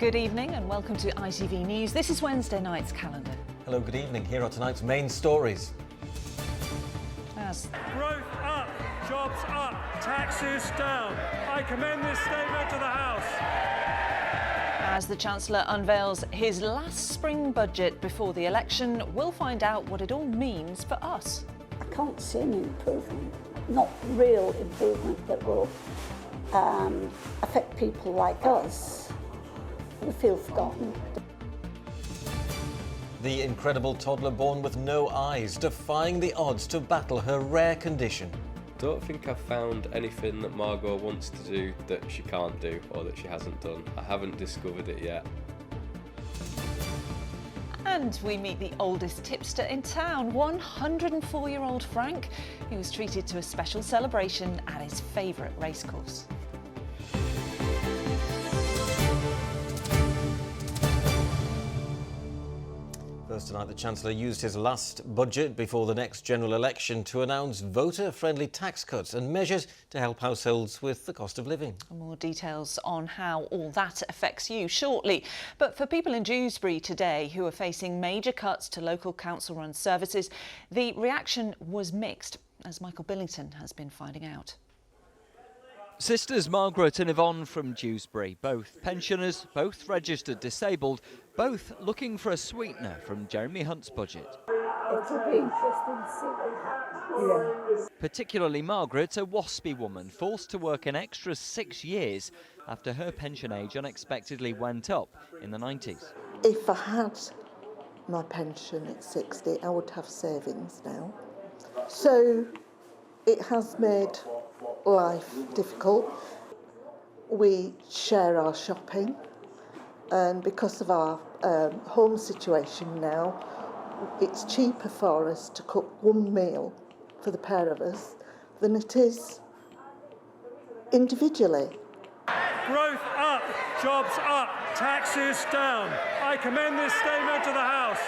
Good evening and welcome to ITV News. This is Wednesday night's calendar. Hello, good evening. Here are tonight's main stories. Growth up, jobs up, taxes down. I commend this statement to the House. As the Chancellor unveils his last spring budget before the election, we'll find out what it all means for us. I can't see any improvement, not real improvement that will affect people like us. We feel forgotten. The incredible toddler born with no eyes, defying the odds to battle her rare condition. Don't think I've found anything that Margot wants to do that she can't do or that she hasn't done. I haven't discovered it yet. And we meet the oldest tipster in town, 104-year-old Frank, who was treated to a special celebration at his favourite racecourse. First tonight, the Chancellor used his last budget before the next general election to announce voter-friendly tax cuts and measures to help households with the cost of living. More details on how all that affects you shortly. But for people in Dewsbury today who are facing major cuts to local council-run services, the reaction was mixed, as Michael Billington has been finding out. Sisters Margaret and Yvonne from Dewsbury, both pensioners, both registered disabled, both looking for a sweetener from Jeremy Hunt's budget. It'll be interesting to see what happens. Yeah. Particularly Margaret, a waspy woman, forced to work an extra 6 years after her pension age unexpectedly went up in the 90s. If I had my pension at 60, I would have savings now. So it has made life difficult. We share our shopping, and because of our home situation now, it's cheaper for us to cook one meal for the pair of us than it is individually. Growth up, jobs up, taxes down. I commend this statement to the House.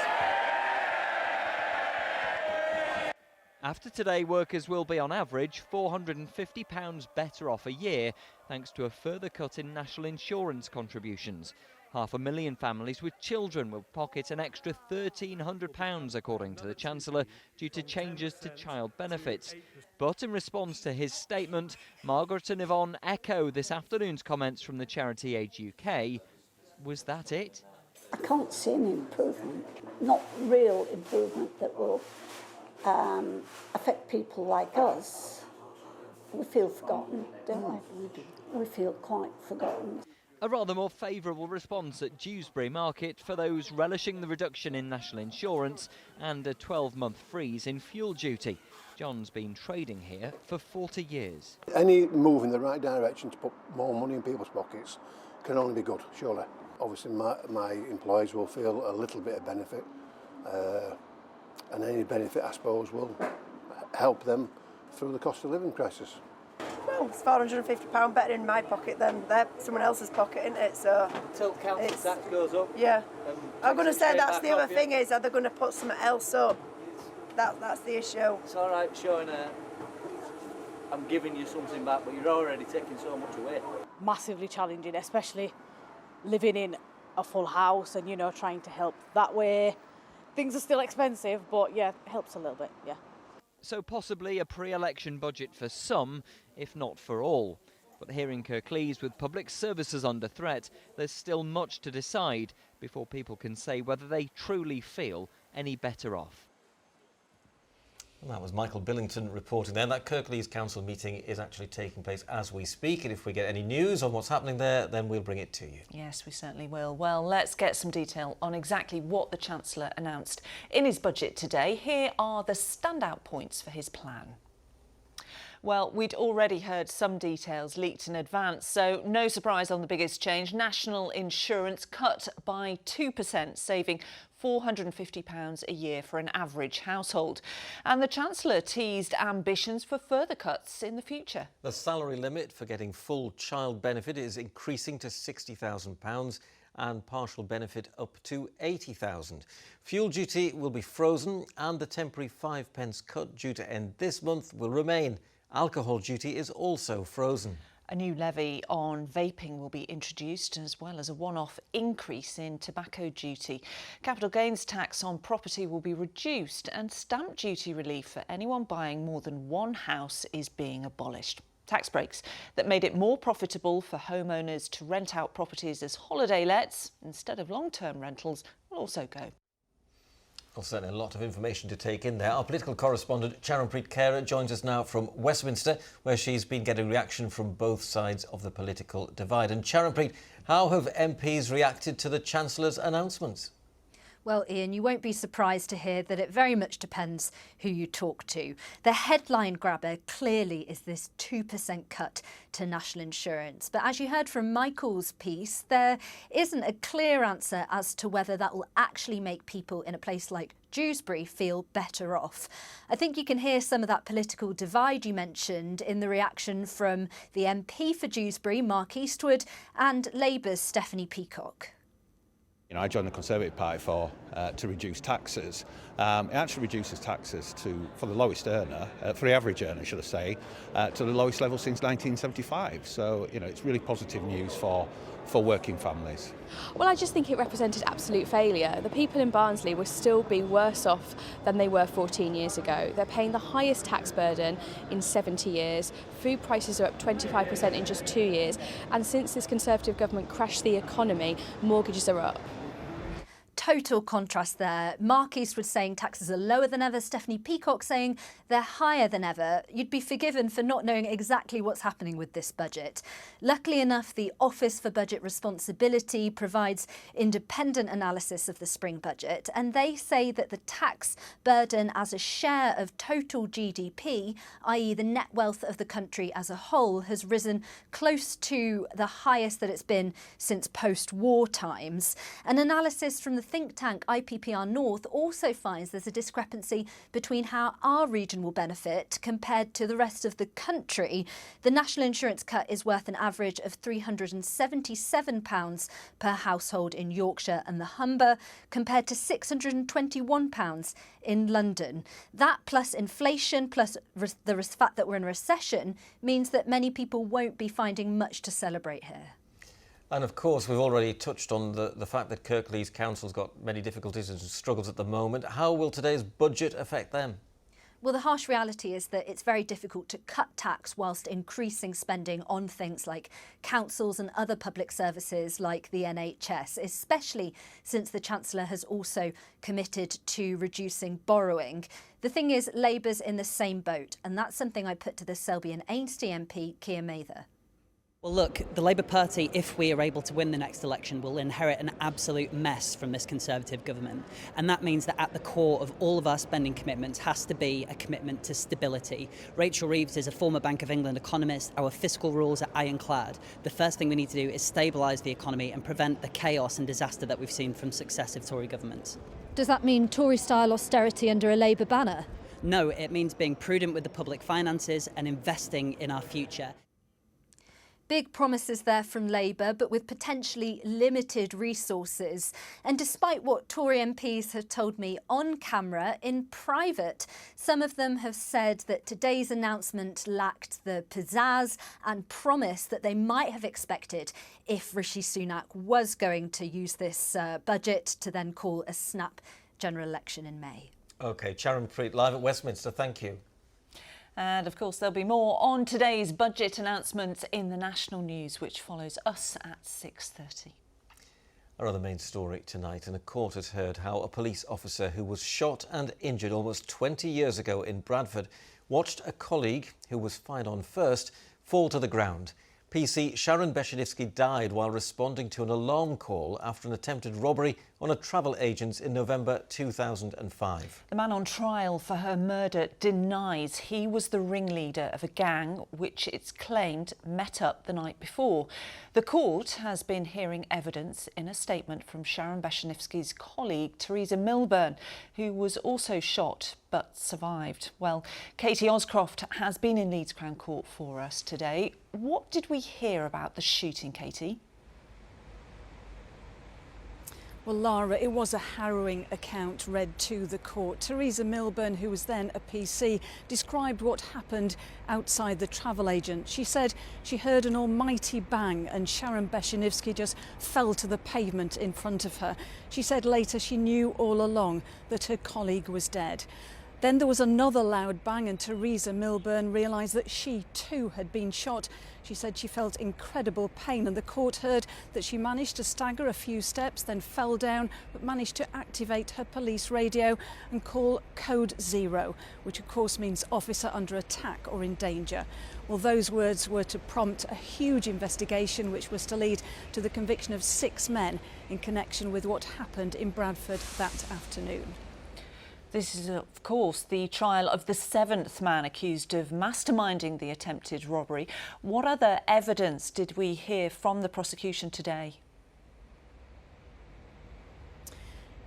After today, workers will be on average £450 better off a year, thanks to a further cut in national insurance contributions. 500,000 families with children will pocket an extra £1,300, according to the Chancellor, due to changes to child benefits. But in response to his statement, Margaret and Yvonne echo this afternoon's comments from the charity Age UK. Was that it? I can't see any improvement, not real improvement that will affect people like us. We feel forgotten, don't we? We feel quite forgotten. A rather more favourable response at Dewsbury Market for those relishing the reduction in national insurance and a 12-month freeze in fuel duty. John's been trading here for 40 years. Any move in the right direction to put more money in people's pockets can only be good, surely. Obviously my employees will feel a little bit of benefit, and any benefit, I suppose, will help them through the cost of living crisis. Well, it's £450 better in my pocket than someone else's pocket, isn't it? So until council tax goes up. Yeah. I'm going to say that's the other thing is, are they going to put something else up? That's the issue. It's all right showing I'm giving you something back, but you're already taking so much away. Massively challenging, especially living in a full house and, trying to help that way. Things are still expensive, but yeah, it helps a little bit, yeah. So possibly a pre-election budget for some, if not for all. But here in Kirklees, with public services under threat, there's still much to decide before people can say whether they truly feel any better off. And that was Michael Billington reporting there. That Kirklees Council meeting is actually taking place as we speak, and if we get any news on what's happening there, then we'll bring it to you. Yes, we certainly will. Well, let's get some detail on exactly what the Chancellor announced in his budget today. Here are the standout points for his plan. Well, we'd already heard some details leaked in advance, so no surprise on the biggest change. National insurance cut by 2%, saving £450 a year for an average household. And the Chancellor teased ambitions for further cuts in the future. The salary limit for getting full child benefit is increasing to £60,000 and partial benefit up to £80,000. Fuel duty will be frozen and the temporary 5p cut due to end this month will remain. Alcohol duty is also frozen. A new levy on vaping will be introduced, as well as a one-off increase in tobacco duty. Capital gains tax on property will be reduced, and stamp duty relief for anyone buying more than one house is being abolished. Tax breaks that made it more profitable for homeowners to rent out properties as holiday lets instead of long-term rentals will also go. Well, certainly a lot of information to take in there. Our political correspondent, Charanpreet Kaur, joins us now from Westminster, where she's been getting reaction from both sides of the political divide. And Charanpreet, how have MPs reacted to the Chancellor's announcements? Well, Ian, you won't be surprised to hear that it very much depends who you talk to. The headline grabber clearly is this 2% cut to national insurance. But as you heard from Michael's piece, there isn't a clear answer as to whether that will actually make people in a place like Dewsbury feel better off. I think you can hear some of that political divide you mentioned in the reaction from the MP for Dewsbury, Mark Eastwood, and Labour's Stephanie Peacock. I joined the Conservative Party to reduce taxes. It actually reduces taxes for the lowest earner, for the average earner, should I say, to the lowest level since 1975. So, it's really positive news for working families. Well, I just think it represented absolute failure. The people in Barnsley will still be worse off than they were 14 years ago. They're paying the highest tax burden in 70 years. Food prices are up 25% in just 2 years. And since this Conservative government crashed the economy, mortgages are up. Total contrast there. Mark Eastwood saying taxes are lower than ever, Stephanie Peacock saying they're higher than ever. You'd be forgiven for not knowing exactly what's happening with this budget. Luckily enough, the Office for Budget Responsibility provides independent analysis of the spring budget, and they say that the tax burden as a share of total GDP, i.e. the net wealth of the country as a whole, has risen close to the highest that it's been since post-war times. An analysis from the think tank IPPR North also finds there's a discrepancy between how our region will benefit compared to the rest of the country. The national insurance cut is worth an average of £377 per household in Yorkshire and the Humber, compared to £621 in London. That plus inflation, plus the fact that we're in a recession, means that many people won't be finding much to celebrate here. And of course, we've already touched on the fact that Kirklees Council's got many difficulties and struggles at the moment. How will today's budget affect them? Well, the harsh reality is that it's very difficult to cut tax whilst increasing spending on things like councils and other public services like the NHS, especially since the Chancellor has also committed to reducing borrowing. The thing is, Labour's in the same boat, and that's something I put to the Selby and Ainsty MP, Keir Mather. Well, look, the Labour Party, if we are able to win the next election, will inherit an absolute mess from this Conservative government. And that means that at the core of all of our spending commitments has to be a commitment to stability. Rachel Reeves is a former Bank of England economist. Our fiscal rules are ironclad. The first thing we need to do is stabilise the economy and prevent the chaos and disaster that we've seen from successive Tory governments. Does that mean Tory-style austerity under a Labour banner? No, it means being prudent with the public finances and investing in our future. Big promises there from Labour, but with potentially limited resources. And despite what Tory MPs have told me on camera, in private, some of them have said that today's announcement lacked the pizzazz and promise that they might have expected if Rishi Sunak was going to use this budget to then call a snap general election in May. OK, Charanpreet, live at Westminster, thank you. And of course, there'll be more on today's budget announcements in the national news, which follows us at 6:30. Our other main story tonight, and a court has heard how a police officer who was shot and injured almost 20 years ago in Bradford watched a colleague who was fired on first fall to the ground. PC Sharon Beshenivsky died while responding to an alarm call after an attempted robbery on a travel agent in November 2005. The man on trial for her murder denies he was the ringleader of a gang which it's claimed met up the night before. The court has been hearing evidence in a statement from Sharon Beshenivsky's colleague Teresa Milburn, who was also shot but survived. Well, Katie Oscroft has been in Leeds Crown Court for us today. What did we hear about the shooting, Katie? Well, Lara, it was a harrowing account read to the court. Theresa Milburn, who was then a PC, described what happened outside the travel agent. She said she heard an almighty bang and Sharon Beshenivsky just fell to the pavement in front of her. She said later she knew all along that her colleague was dead. Then there was another loud bang and Theresa Milburn realised that she too had been shot. She said she felt incredible pain and the court heard that she managed to stagger a few steps, then fell down, but managed to activate her police radio and call Code 0, which of course means officer under attack or in danger. Well, those words were to prompt a huge investigation which was to lead to the conviction of 6 men in connection with what happened in Bradford that afternoon. This is, of course, the trial of the 7th man accused of masterminding the attempted robbery. What other evidence did we hear from the prosecution today?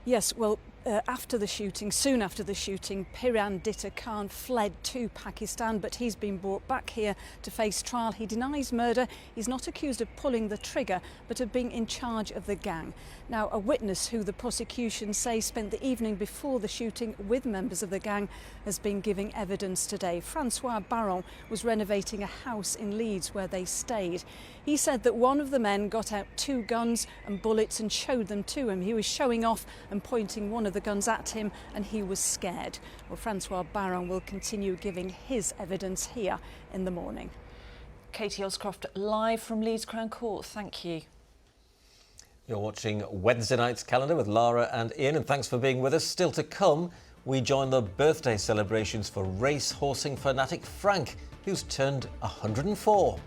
Yes, well, soon after the shooting, Pirandita Khan fled to Pakistan, but he's been brought back here to face trial. He denies murder. He's not accused of pulling the trigger, but of being in charge of the gang. Now, a witness who the prosecution say spent the evening before the shooting with members of the gang has been giving evidence today. Francois Baron was renovating a house in Leeds where they stayed. He said that one of the men got out 2 guns and bullets and showed them to him. He was showing off and pointing one of the guns at him and he was scared. Well, Francois Baron will continue giving his evidence here in the morning. Katie Oscroft, live from Leeds Crown Court. Thank you. You're watching Wednesday night's calendar with Lara and Ian, and thanks for being with us. Still to come, we join the birthday celebrations for race-horsing fanatic Frank, who's turned 104.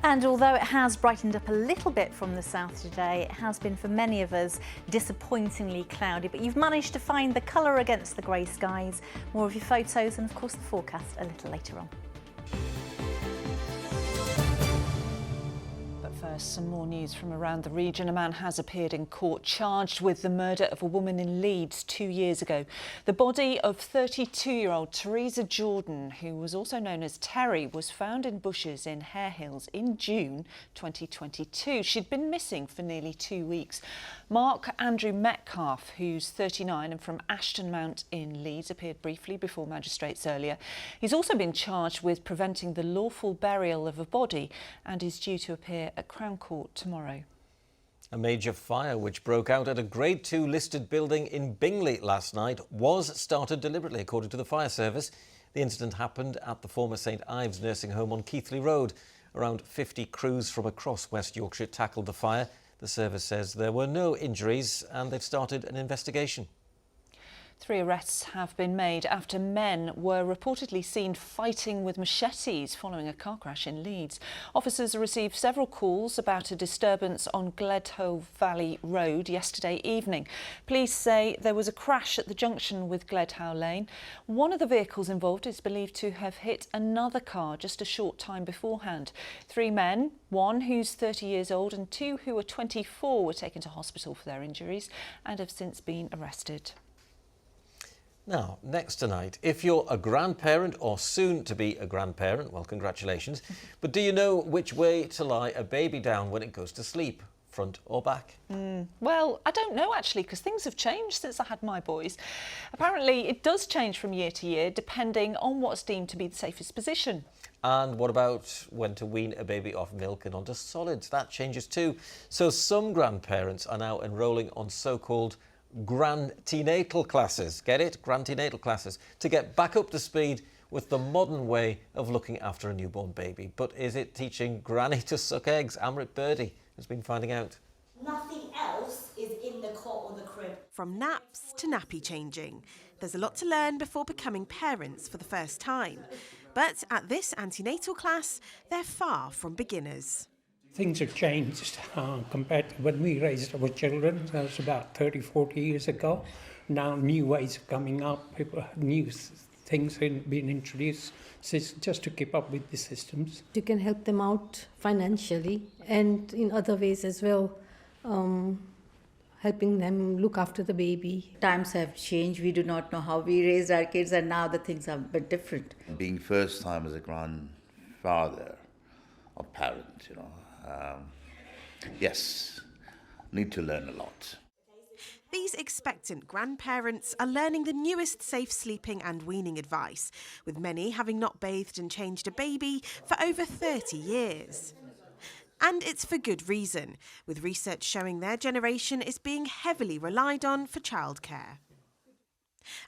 And although it has brightened up a little bit from the south today, it has been for many of us disappointingly cloudy. But you've managed to find the colour against the grey skies. More of your photos and, of course, the forecast a little later on. First, some more news from around the region. A man has appeared in court charged with the murder of a woman in Leeds 2 years ago. The body of 32-year-old Teresa Jordan, who was also known as Terry, was found in bushes in Hare Hills in June 2022. She'd been missing for nearly 2 weeks. Mark Andrew Metcalfe, who's 39 and from Ashton Mount in Leeds, appeared briefly before magistrates earlier. He's also been charged with preventing the lawful burial of a body and is due to appear at Crown Court tomorrow. A major fire which broke out at a Grade 2 listed building in Bingley last night was started deliberately, according to the fire service. The incident happened at the former St Ives nursing home on Keighley Road. Around 50 crews from across West Yorkshire tackled the fire. The service says there were no injuries and they've started an investigation. 3 arrests have been made after men were reportedly seen fighting with machetes following a car crash in Leeds. Officers received several calls about a disturbance on Gledhow Valley Road yesterday evening. Police say there was a crash at the junction with Gledhow Lane. One of the vehicles involved is believed to have hit another car just a short time beforehand. 3 men, one who's 30 years old and 2 who are 24, were taken to hospital for their injuries and have since been arrested. Now, next tonight, if you're a grandparent or soon to be a grandparent, well, congratulations. But do you know which way to lie a baby down when it goes to sleep, front or back? Well, I don't know actually, because things have changed since I had my boys. Apparently, it does change from year to year, depending on what's deemed to be the safest position. And what about when to wean a baby off milk and onto solids? That changes too. So some grandparents are now enrolling on so-called grandtenatal classes. Get it? Grandtenatal classes. To get back up to speed with the modern way of looking after a newborn baby. But is it teaching granny to suck eggs? Amrit Birdie has been finding out. Nothing else is in the cot or the crib. From naps to nappy changing. There's a lot to learn before becoming parents for the first time. But at this antenatal class, they're far from beginners. Things have changed compared to when we raised our children. That was about 30, 40 years ago. Now new ways are coming up, new things are being introduced just to keep up with the systems. You can help them out financially and in other ways as well, helping them look after the baby. Times have changed. We do not know how we raised our kids, and now the things are a bit different. Being first time as a grandfather or parent, yes, need to learn a lot. These expectant grandparents are learning the newest safe sleeping and weaning advice, with many having not bathed and changed a baby for over 30 years. And it's for good reason, with research showing their generation is being heavily relied on for childcare.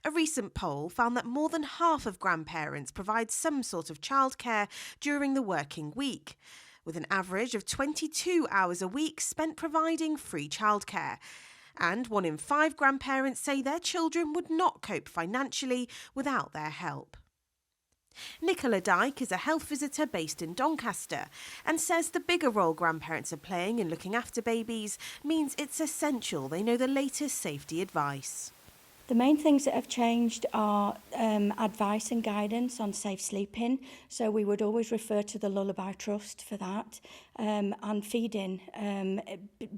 A recent poll found that more than half of grandparents provide some sort of childcare during the working week, with an average of 22 hours a week spent providing free childcare. And 1 in 5 grandparents say their children would not cope financially without their help. Nicola Dyke is a health visitor based in Doncaster and says the bigger role grandparents are playing in looking after babies means it's essential they know the latest safety advice. The main things that have changed are advice and guidance on safe sleeping. So we would always refer to the Lullaby Trust for that. And feeding,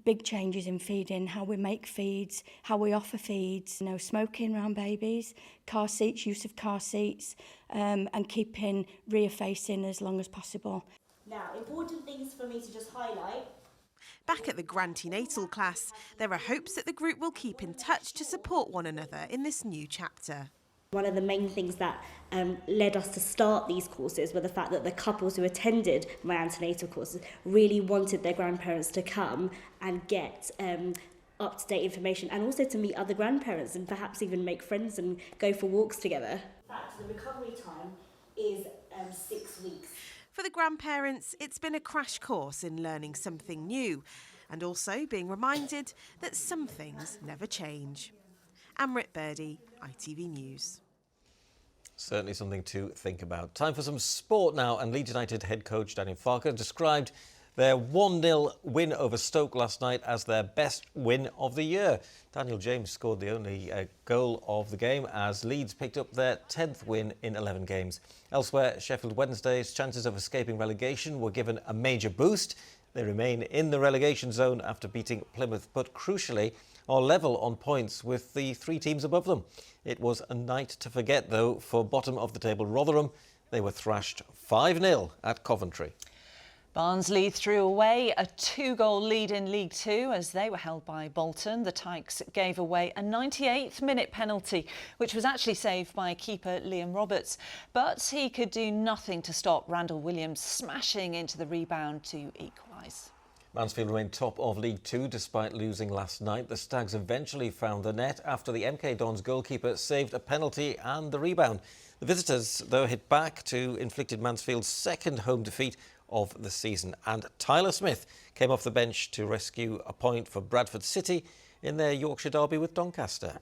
big changes in feeding, how we make feeds, how we offer feeds, no smoking around babies, car seats, use of car seats, and keeping rear facing as long as possible. Now, important things for me to just highlight. Back at the grantenatal class, there are hopes that the group will keep in touch to support one another in this new chapter. One of the main things that led us to start these courses were the fact that the couples who attended my antenatal courses really wanted their grandparents to come and get up-to-date information, and also to meet other grandparents and perhaps even make friends and go for walks together. In fact, the recovery time is 6 weeks. For the grandparents, it's been a crash course in learning something new and also being reminded that some things never change. Amrit Birdie, ITV News. Certainly something to think about. Time for some sport now, and Leeds United head coach Daniel Farke described their 1-0 win over Stoke last night as their best win of the year. Daniel James scored the only goal of the game as Leeds picked up their 10th win in 11 games. Elsewhere, Sheffield Wednesday's chances of escaping relegation were given a major boost. They remain in the relegation zone after beating Plymouth, but crucially are level on points with the 3 teams above them. It was a night to forget, though, for bottom of the table Rotherham. They were thrashed 5-0 at Coventry. Barnsley threw away a 2-goal lead in League Two as they were held by Bolton. The Tykes gave away a 98th minute penalty, which was actually saved by keeper Liam Roberts. But he could do nothing to stop Randall Williams smashing into the rebound to equalise. Mansfield remained top of League Two despite losing last night. The Stags eventually found the net after the MK Dons goalkeeper saved a penalty and the rebound. The visitors, though, hit back to inflicted Mansfield's second home defeat of the season, and Tyler Smith came off the bench to rescue a point for Bradford City in their Yorkshire derby with Doncaster.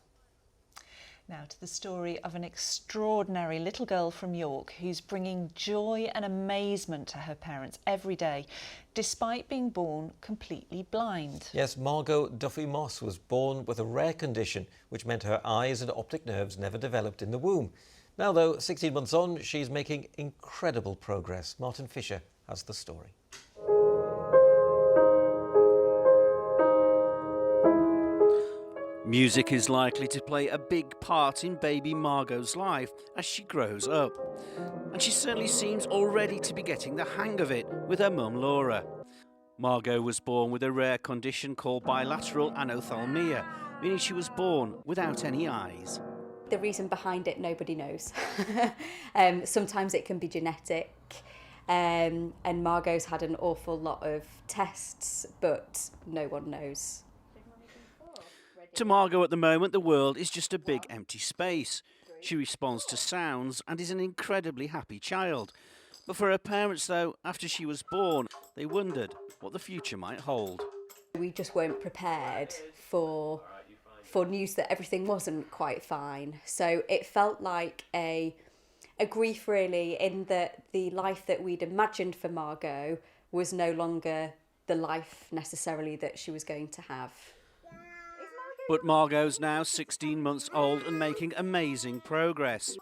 Now to the story of an extraordinary little girl from York who's bringing joy and amazement to her parents every day, despite being born completely blind. Yes, Margot Duffy-Moss was born with a rare condition which meant her eyes and optic nerves never developed in the womb. Now, though, 16 months on, she's making incredible progress. Martin Fisher has the story. Music is likely to play a big part in baby Margot's life as she grows up. And she certainly seems already to be getting the hang of it with her mum Laura. Margot was born with a rare condition called bilateral anophthalmia, meaning she was born without any eyes. The reason behind it, nobody knows. Sometimes it can be genetic. And Margot's had an awful lot of tests, but no one knows. To Margot at the moment, the world is just a big empty space. She responds to sounds and is an incredibly happy child. But for her parents, though, after she was born, they wondered what the future might hold. We just weren't prepared for news that everything wasn't quite fine. So it felt like a grief, really, in that the life that we'd imagined for Margot was no longer the life necessarily that she was going to have. But Margot's now 16 months old and making amazing progress.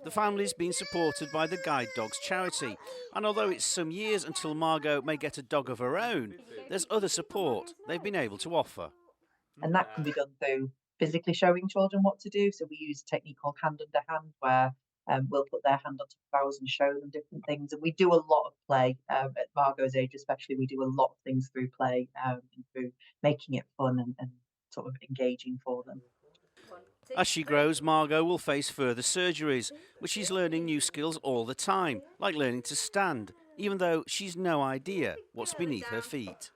The family's been supported by the Guide Dogs charity, and although it's some years until Margot may get a dog of her own, there's other support they've been able to offer. And that can be done through physically showing children what to do. So we use a technique called hand under hand, where we'll put their hand on top of ours and show them different things. And we do a lot of play at Margot's age, especially. We do a lot of things through play and through making it fun and sort of engaging for them. As she grows, Margot will face further surgeries, but she's learning new skills all the time, like learning to stand, even though she's no idea what's beneath her feet.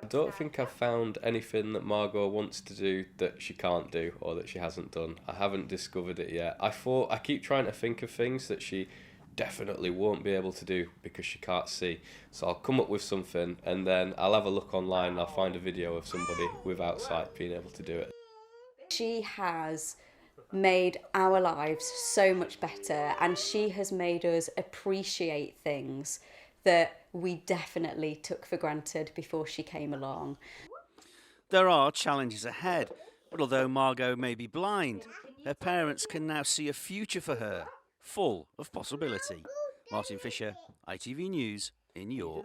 I don't think I've found anything that Margot wants to do that she can't do or that she hasn't done. I haven't discovered it yet. I keep trying to think of things that she definitely won't be able to do because she can't see. So I'll come up with something and then I'll have a look online and I'll find a video of somebody without sight being able to do it. She has made our lives so much better, and she has made us appreciate things that we definitely took for granted before she came along. There are challenges ahead, but although Margot may be blind, her parents can now see a future for her, full of possibility. Martin Fisher, ITV News in York.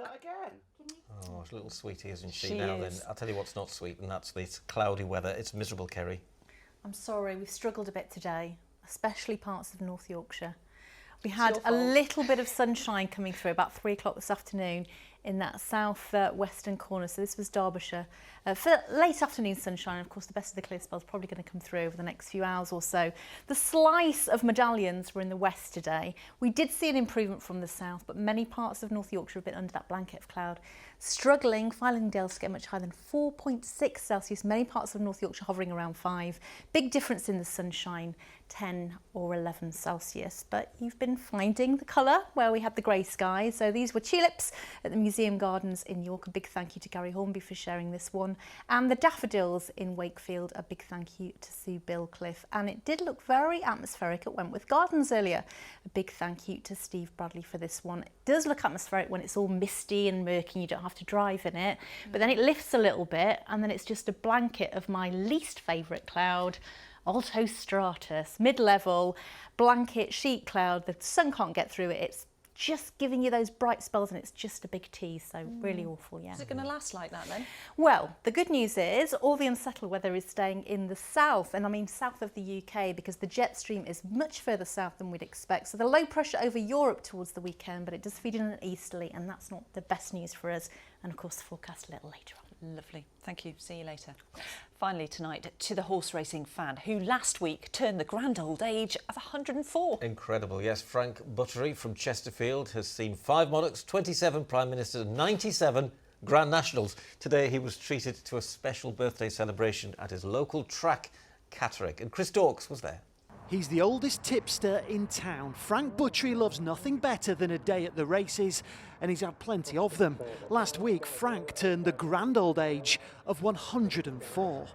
Oh, she's a little sweetie, isn't she? She Now is. then, I'll tell you what's not sweet, and that's this cloudy weather. It's miserable, Kerry. I'm sorry, we've struggled a bit today, especially parts of North Yorkshire. We had a little bit of sunshine coming through about 3 o'clock this afternoon in that south western corner. So this was Derbyshire. For late afternoon sunshine, of course, the best of the clear spell is probably going to come through over the next few hours or so. The slice of medallions were in the west today. We did see an improvement from the south, but many parts of North Yorkshire have been under that blanket of cloud. Struggling, Fylingdales to get much higher than 4.6 Celsius. Many parts of North Yorkshire hovering around 5. Big difference in the sunshine, 10 or 11 Celsius. But you've been finding the colour where we had the grey skies. So these were tulips at the Museum Gardens in York. A big thank you to Gary Hornby for sharing this one. And the daffodils in Wakefield. A big thank you to Sue Billcliffe. And it did look very atmospheric at Wentworth Gardens earlier. A big thank you to Steve Bradley for this one. It does look atmospheric when it's all misty and murky and you don't have to drive in it, but then it lifts a little bit and then it's just a blanket of my least favourite cloud, alto stratus, mid-level blanket sheet cloud. The sun can't get through it. It's just giving you those bright spells and it's just a big tease, so really awful, yeah. Is it going to last like that then? Well, the good news is all the unsettled weather is staying in the south, and I mean south of the UK, because the jet stream is much further south than we'd expect. So the low pressure over Europe towards the weekend, but it does feed in an easterly, and that's not the best news for us. And of course, the forecast a little later on. Lovely. Thank you. See you later. Finally tonight, to the horse racing fan who last week turned the grand old age of 104. Incredible, yes. Frank Buttery from Chesterfield has seen 5 monarchs, 27 prime ministers and 97 Grand Nationals. Today he was treated to a special birthday celebration at his local track, Catterick, and Chris Dawkes was there. He's the oldest tipster in town. Frank Buttery loves nothing better than a day at the races, and he's had plenty of them. Last week, Frank turned the grand old age of 104.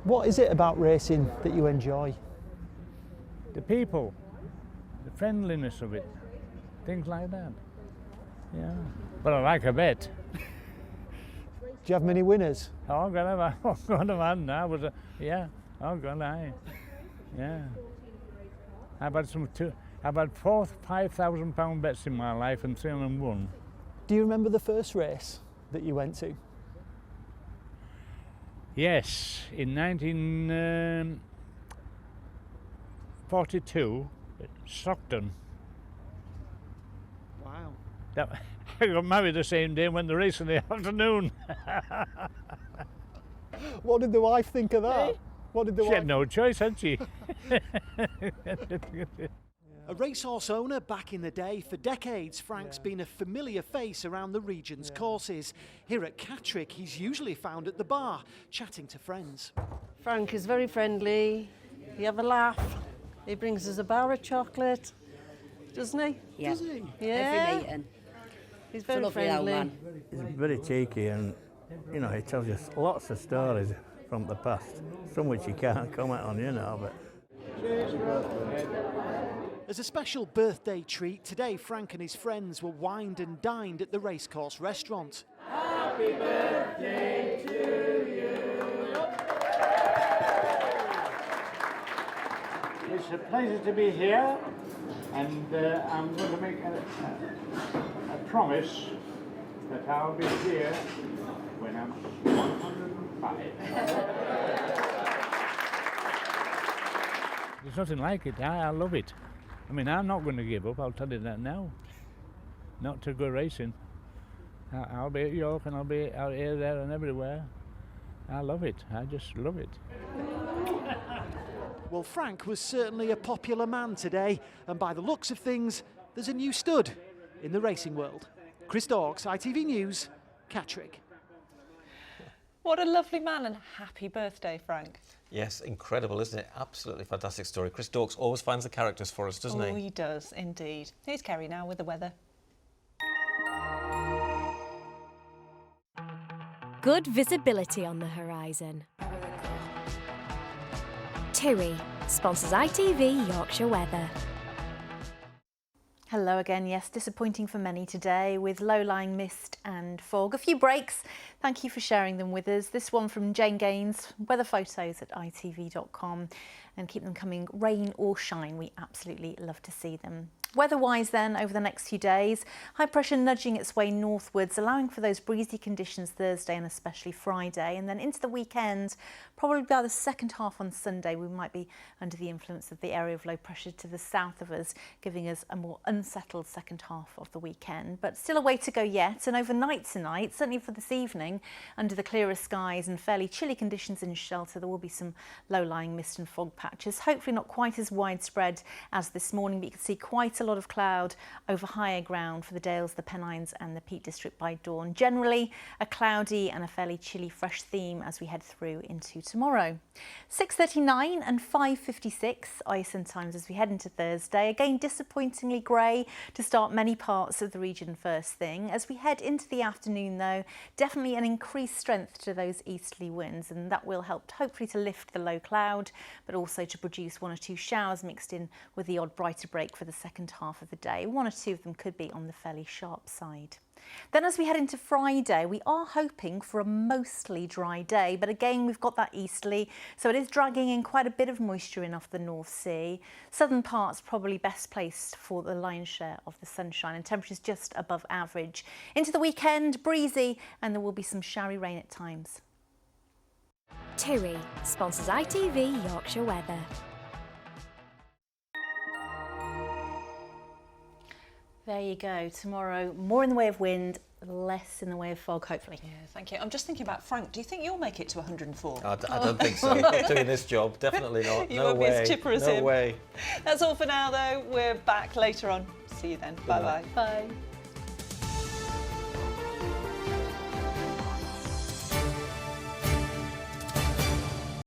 What is it about racing that you enjoy? The people, the friendliness of it, things like that. Yeah, but I like a bet. Do you have many winners? Oh God, now yeah. Oh God, yeah. I've had £5,000 bets in my life and 3 of them won. Do you remember the first race that you went to? Yes, in 1942 at Stockton. Wow. I got married the same day and went the race in the afternoon. What did the wife think of that? She had no choice, had she? A racehorse owner back in the day, for decades Frank's been a familiar face around the region's courses. Here at Catterick he's usually found at the bar, chatting to friends. Frank is very friendly, he have a laugh, he brings us a bar of chocolate, doesn't he? Yeah. Does he? Yeah. Every meeting. He's very friendly. He's very cheeky and, you know, he tells you lots of stories from the past, some which you can't comment on, you know, but... As a special birthday treat, today Frank and his friends were wined and dined at the racecourse restaurant. Happy birthday to you. It's a pleasure to be here, and I'm going to make a promise that I'll be here when I'm 105. There's nothing like it. I love it. I mean, I'm not going to give up, I'll tell you that now. Not to go racing. I'll be at York and I'll be out here, there and everywhere. I love it. I just love it. Well, Frank was certainly a popular man today, and by the looks of things, there's a new stud in the racing world. Chris Dawkes, ITV News, Catterick. What a lovely man, and happy birthday, Frank. Yes, incredible, isn't it? Absolutely fantastic story. Chris Dawkes always finds the characters for us, doesn't he? Oh, he does, indeed. Here's Kerry now with the weather. Good visibility on the horizon. TUI sponsors ITV Yorkshire Weather. Hello again. Yes, disappointing for many today with low-lying mist and fog. A few breaks. Thank you for sharing them with us. This one from Jane Gaines, weather photos at itv.com, and keep them coming, rain or shine. We absolutely love to see them. Weather-wise then, over the next few days, high pressure nudging its way northwards, allowing for those breezy conditions Thursday and especially Friday. And then into the weekend, probably by the second half on Sunday, we might be under the influence of the area of low pressure to the south of us, giving us a more unsettled second half of the weekend. But still a way to go yet. And overnight tonight, certainly for this evening, under the clearer skies and fairly chilly conditions in shelter, there will be some low-lying mist and fog patches. Hopefully not quite as widespread as this morning, but you can see quite a lot of cloud over higher ground for the Dales, the Pennines and the Peak District by dawn. Generally a cloudy and a fairly chilly fresh theme as we head through into tomorrow. 6:39 and 5:56 ISON times as we head into Thursday. Again, disappointingly grey to start many parts of the region first thing. As we head into the afternoon though, definitely an increased strength to those easterly winds, and that will help hopefully to lift the low cloud, but also to produce one or two showers mixed in with the odd brighter break for the second half of the day. One or two of them could be on the fairly sharp side. Then as we head into Friday, we are hoping for a mostly dry day, but again we've got that easterly, so it is dragging in quite a bit of moisture in off the North Sea. Southern parts probably best placed for the lion's share of the sunshine, and temperatures just above average. Into the weekend, breezy, and there will be some showery rain at times. TUI sponsors ITV Yorkshire Weather. There you go. Tomorrow, more in the way of wind, less in the way of fog, hopefully. Yeah, thank you. I'm just thinking about Frank. Do you think you'll make it to 104? I don't think so. Doing this job, definitely not. You No won't way. be as chipper as No him. way. That's all for now, though. We're back later on. See you then. Bye-bye. Bye.